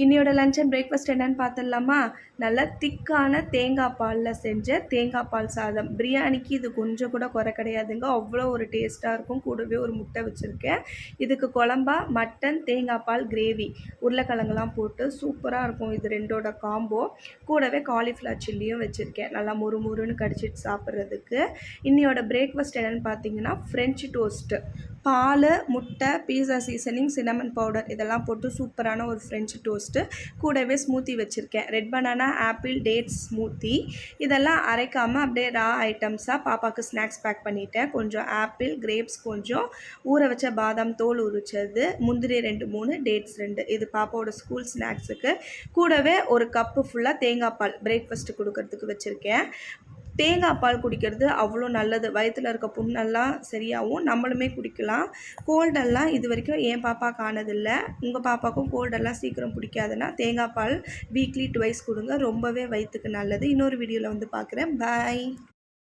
இன்னையோட lunch and breakfast என்னன்னு பார்த்துடலாமா? நல்லா திக்கான தேங்காய் பாலில் செஞ்ச தேங்காய் பால் சாதம். பிரியாணிக்கு இது கொஞ்சம் கூட குறை கிடையாதுங்க. அவ்வளோ ஒரு டேஸ்ட்டாக இருக்கும். கூடவே ஒரு முட்டை வச்சுருக்கேன். இதுக்கு குழம்பா மட்டன் தேங்காய் பால் கிரேவி உருளைக்கிழங்குலாம் போட்டு சூப்பராக இருக்கும். இது ரெண்டோட காம்போ. கூடவே காலிஃப்ளவர் சில்லியும் வச்சுருக்கேன், நல்லா முறுமுறுன்னு கடிச்சிட்டு சாப்பிட்றதுக்கு. இன்னையோட பிரேக்ஃபாஸ்ட் என்னென்னு பார்த்தீங்கன்னா ஃப்ரெஞ்சு டோஸ்ட்டு. பால், முட்டை, பீஸா சீசனிங், சின்னமன் பவுடர் இதெல்லாம் போட்டு சூப்பரான ஒரு ஃப்ரெஞ்சு டோஸ்ட்டு. கூடவே ஸ்மூத்தி வச்சுருக்கேன், red banana apple dates smoothie. இதெல்லாம் அரைக்காமல் அப்படியே ரா ஐட்டம்ஸாக பாப்பாவுக்கு ஸ்நாக்ஸ் பேக் பண்ணிட்டேன். கொஞ்சம் ஆப்பிள், கிரேப்ஸ் கொஞ்சம், ஊற வச்ச பாதாம் தோல் உரிச்சது, முந்திரி 2 3, டேட்ஸ் 2. இது பாப்பாவோட ஸ்கூல் ஸ்நாக்ஸுக்கு. கூடவே ஒரு கப்பு ஃபுல்லாக தேங்காய் பால் பிரேக்ஃபாஸ்ட்டு கொடுக்கறதுக்கு வச்சுருக்கேன். தேங்காய் பால் குடிக்கிறது அவ்வளோ நல்லது. வயிற்றில் இருக்க புண்ணெல்லாம் சரியாகவும் நம்மளுமே குடிக்கலாம். கோல்டெல்லாம் இது வரைக்கும் என் பாப்பாவுக்கு ஆனதில்லை. உங்கள் பாப்பாவுக்கும் கோல்டெல்லாம் சீக்கிரம் பிடிக்காதுன்னா தேங்காய் பால் வீக்லி 2 கொடுங்க. ரொம்பவே வயிற்றுக்கு நல்லது. இன்னொரு வீடியோவில் வந்து பார்க்குறேன். பாய்.